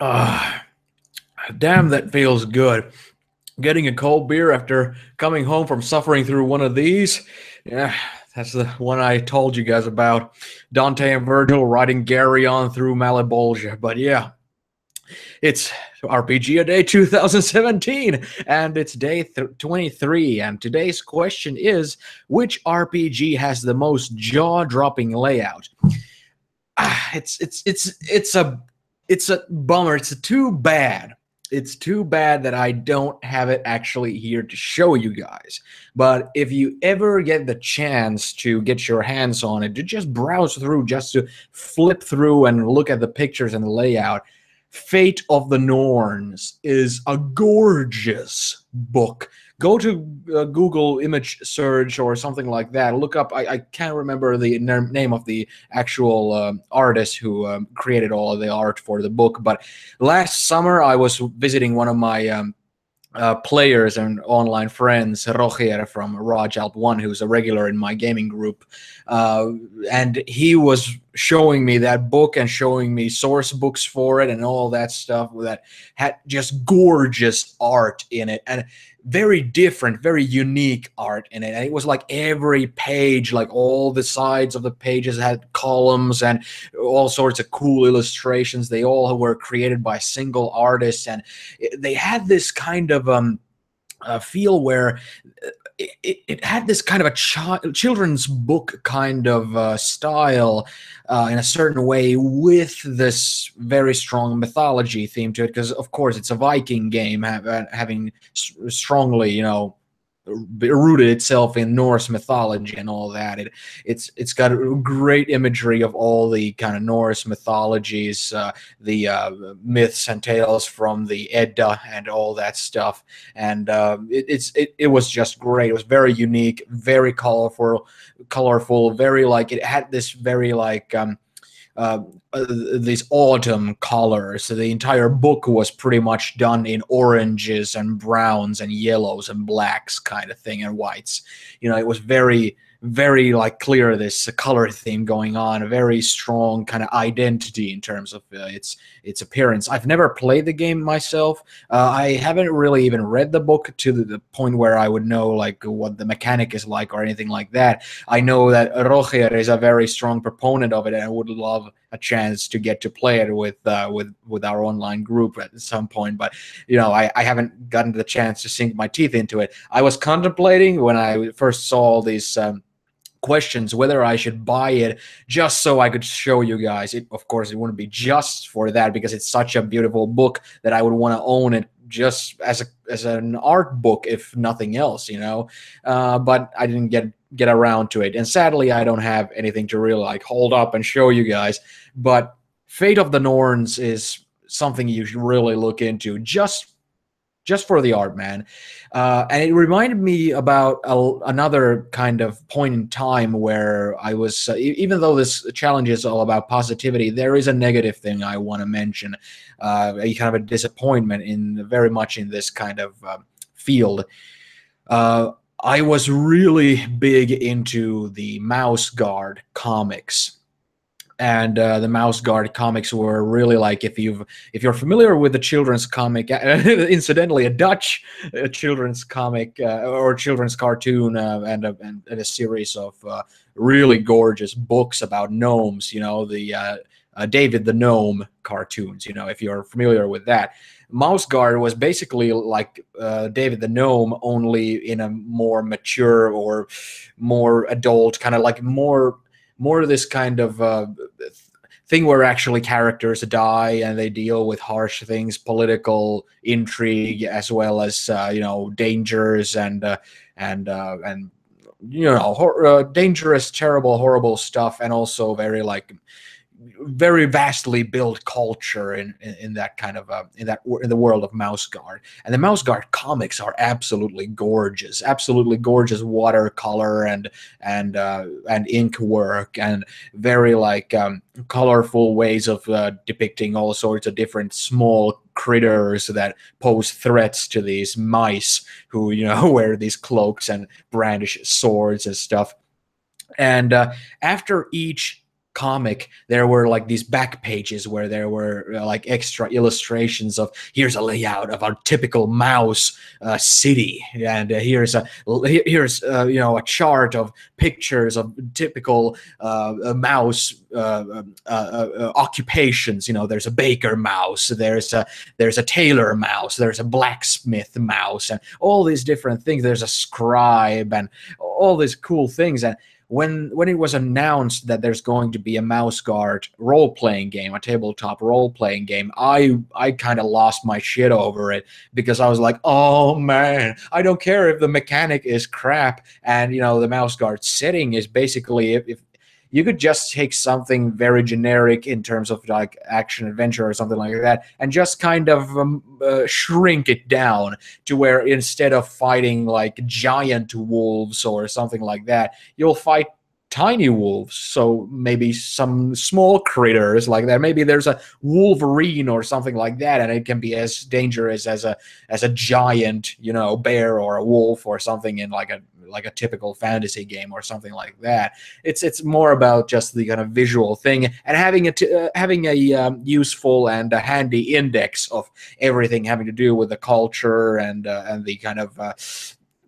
Ah, damn, that feels good. Getting a cold beer after coming home from suffering through one of these. Yeah, that's the one I told you guys about. Dante and Virgil riding Gary on through Malebolgia. But yeah, it's RPG a Day 2017, and it's day 23. And today's question is, which RPG has the most jaw-dropping layout? It's a bummer. It's too bad. It's too bad that I don't have it actually here to show you guys. But if you ever get the chance to get your hands on it, to just browse through, just to flip through and look at the pictures and the layout, Fate of the Norns is a gorgeous book. Go to Google image search or something like that. Look up, I can't remember the name of the actual artist who created all of the art for the book, but last summer I was visiting one of my players and online friends, Roger from Raj Alp 1, who's a regular in my gaming group. And he was showing me that book and showing me source books for it and all that stuff that had just gorgeous art in it. And very different, very unique art in it. And it was like every page, like all the sides of the pages had columns and all sorts of cool illustrations. They all were created by single artists, and they had this kind of feel where it had this kind of a children's book kind of style in a certain way, with this very strong mythology theme to it, because of course it's a Viking game, having strongly, rooted itself in Norse mythology and all that. It's got a great imagery of all the kind of Norse mythologies, the myths and tales from the Edda and all that stuff. And it was just great. It was very unique, very colorful, very like it had this very like uh, these autumn colors. So the entire book was pretty much done in oranges and browns and yellows and blacks kind of thing, and whites. It was very, very like clear, this color theme going on, a very strong kind of identity in terms of its appearance. I've never played the game myself. I haven't really even read the book to the point where I would know like what the mechanic is like or anything like that. I know that Roger is a very strong proponent of it, and I would love a chance to get to play it with our online group at some point. But I haven't gotten the chance to sink my teeth into it. I was contemplating when I first saw all these questions whether I should buy it just so I could show you guys. Of course, it wouldn't be just for that, because it's such a beautiful book that I would want to own it just as an art book, if nothing else. But I didn't get around to it, and sadly I don't have anything to really like hold up and show you guys. But Fate of the Norns is something you should really look into, just for the art, man. And it reminded me about another kind of point in time where I was, even though this challenge is all about positivity, there is a negative thing I want to mention, a kind of a disappointment very much in this kind of field. I was really big into the Mouse Guard comics, and the Mouse Guard comics were really like, if you're familiar with the children's comic, incidentally, a Dutch children's comic or children's cartoon, and a series of really gorgeous books about gnomes. The David the Gnome cartoons. If you're familiar with that. Mouse Guard was basically like David the Gnome, only in a more mature or more adult, kind of like more of this kind of thing where actually characters die and they deal with harsh things, political intrigue, as well as dangers and dangerous, terrible, horrible stuff, and also very vastly built culture in that kind of in the world of Mouse Guard. And the Mouse Guard comics are absolutely gorgeous watercolor and ink work, and very like colorful ways of depicting all sorts of different small critters that pose threats to these mice who wear these cloaks and brandish swords and stuff. And after each comic, there were like these back pages where there were like extra illustrations of here's a layout of our typical mouse city, and here's a chart of pictures of typical mouse occupations. There's a baker mouse, there's a tailor mouse, there's a blacksmith mouse, and all these different things. There's a scribe and all these cool things. And when it was announced that there's going to be a Mouse Guard role-playing game, a tabletop role-playing game, I kind of lost my shit over it, because I was like, oh man, I don't care if the mechanic is crap, and the Mouse Guard setting is basically, if you could just take something very generic in terms of like action adventure or something like that, and just kind of shrink it down to where instead of fighting like giant wolves or something like that, you'll fight tiny wolves. So maybe some small critters like that. Maybe there's a Wolverine or something like that, and it can be as dangerous as a giant, bear or a wolf or something in like a typical fantasy game or something like that. It's more about just the kind of visual thing, and having a useful and a handy index of everything having to do with the culture and the kind of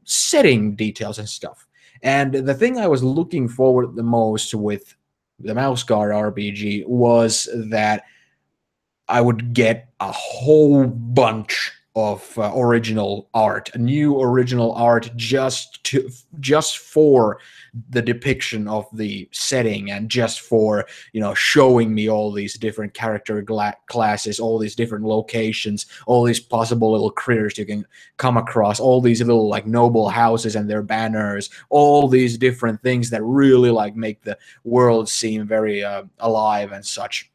setting details and stuff. And the thing I was looking forward the most with the Mouse Guard RPG was that I would get a whole bunch of original art, new original art, just for the depiction of the setting, and just for showing me all these different character classes, all these different locations, all these possible little critters you can come across, all these little like noble houses and their banners, all these different things that really like make the world seem very alive and such.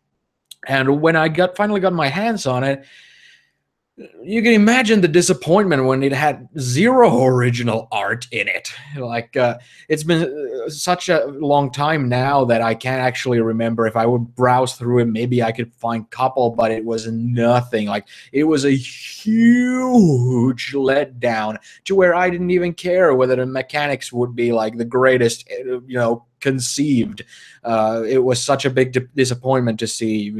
And when I finally got my hands on it, you can imagine the disappointment when it had zero original art in it. Like, it's been such a long time now that I can't actually remember. If I would browse through it, maybe I could find a couple, but it was nothing. Like, it was a huge letdown to where I didn't even care whether the mechanics would be like the greatest, conceived. It was such a big disappointment to see,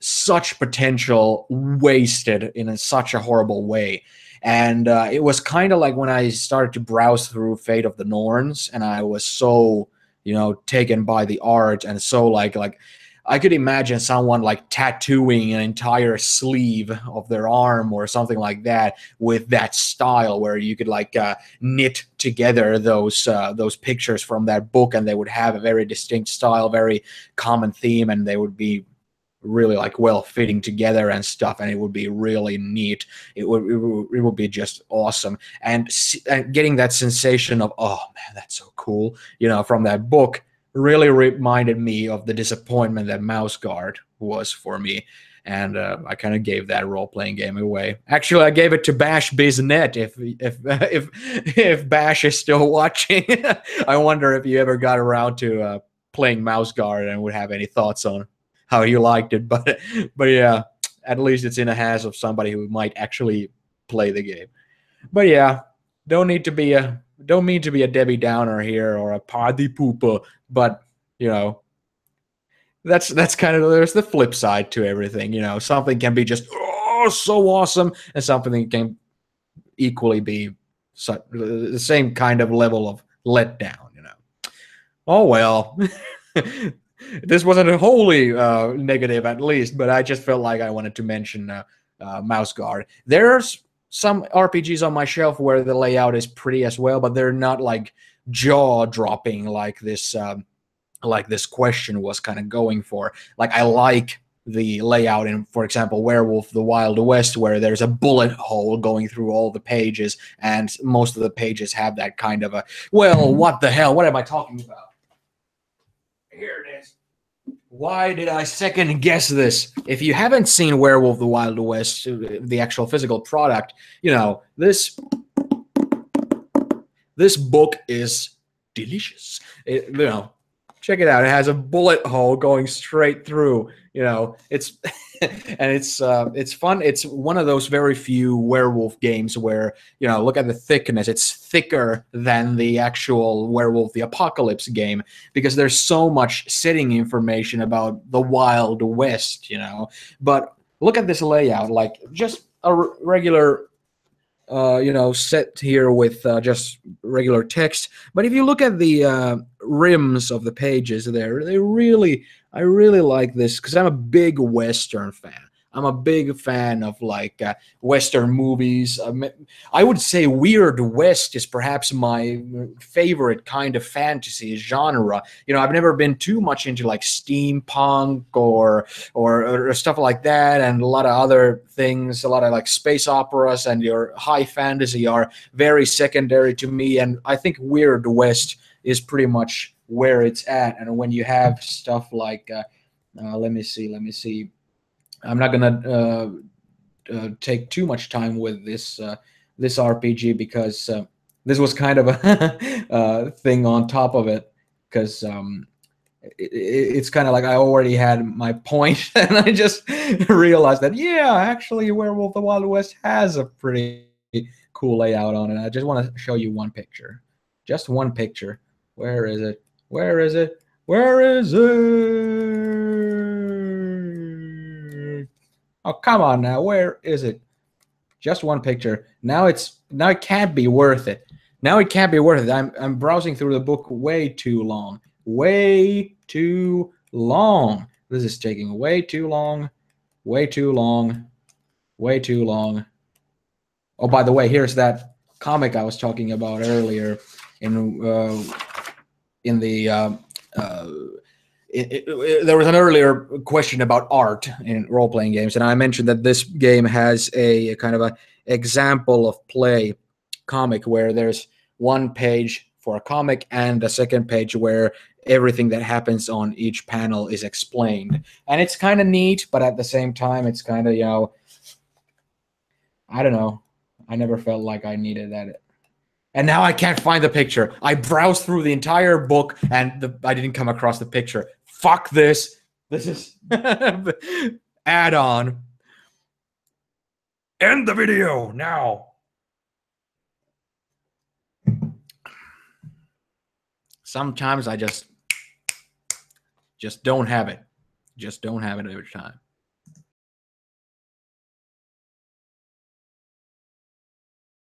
such potential wasted in such a horrible way. And it was kind of like when I started to browse through Fate of the Norns, and I was so taken by the art, and so like I could imagine someone like tattooing an entire sleeve of their arm or something like that with that style, where you could like knit together those pictures from that book, and they would have a very distinct style, very common theme, and they would be really like well fitting together and stuff, and it would be really neat. It would be just awesome. And getting that sensation of, oh man, that's so cool, from that book, really reminded me of the disappointment that Mouse Guard was for me. And I kind of gave that role-playing game away. Actually, I gave it to Bash Biznet. If Bash is still watching, I wonder if you ever got around to playing Mouse Guard and would have any thoughts on how you liked it. But yeah, at least it's in the hands of somebody who might actually play the game. But yeah, don't mean to be a Debbie Downer here or a party pooper, but that's kind of, there's the flip side to everything. Something can be just so awesome, and something can equally be the same kind of level of letdown. Oh well. This wasn't a wholly negative, at least, but I just felt like I wanted to mention Mouse Guard. There's some RPGs on my shelf where the layout is pretty as well, but they're not like jaw-dropping like this question was kind of going for. Like, I like the layout in, for example, Werewolf the Wild West, where there's a bullet hole going through all the pages, and most of the pages have that kind of a, well, what the hell? What am I talking about? Here it is. Why did I second guess this? If you haven't seen Werewolf the Wild West, the actual physical product, this book is delicious. Check it out. It has a bullet hole going straight through. You know, it's and it's fun. It's one of those very few werewolf games where, you know, look at the thickness. It's thicker than the actual Werewolf the Apocalypse game because there's so much setting information about the Wild West, you know. But look at this layout, like just a regular you know, set here with just regular text. But if you look at the rims of the pages there, I really like this because I'm a big Western fan. I'm a big fan of like Western movies. I would say Weird West is perhaps my favorite kind of fantasy genre. You know, I've never been too much into like steampunk or stuff like that, and a lot of other things. A lot of like space operas and your high fantasy are very secondary to me. And I think Weird West is pretty much where it's at. And when you have stuff like, let me see. I'm not gonna take too much time with this RPG because this was kind of a thing on top of it because it's kind of like I already had my point and I just realized that yeah, actually Werewolf the Wild West has a pretty cool layout on it. I just want to show you one picture, just one picture. Where is it? Where is it? Where is it? Oh, come on now. Where is it? Just one picture. Now it can't be worth it. Now it can't be worth it. I'm browsing through the book way too long. Way too long. This is taking way too long. Way too long. Way too long. Oh, by the way, here's that comic I was talking about earlier in the there was an earlier question about art in role-playing games, and I mentioned that this game has a kind of a example of play comic where there's one page for a comic and a second page where everything that happens on each panel is explained. And it's kind of neat, but at the same time, it's kind of, you know, I don't know. I never felt like I needed that. And now I can't find the picture. I browsed through the entire book and I didn't come across the picture. Fuck this. This is add-on. End the video now. Sometimes I just don't have it. Just don't have it every time.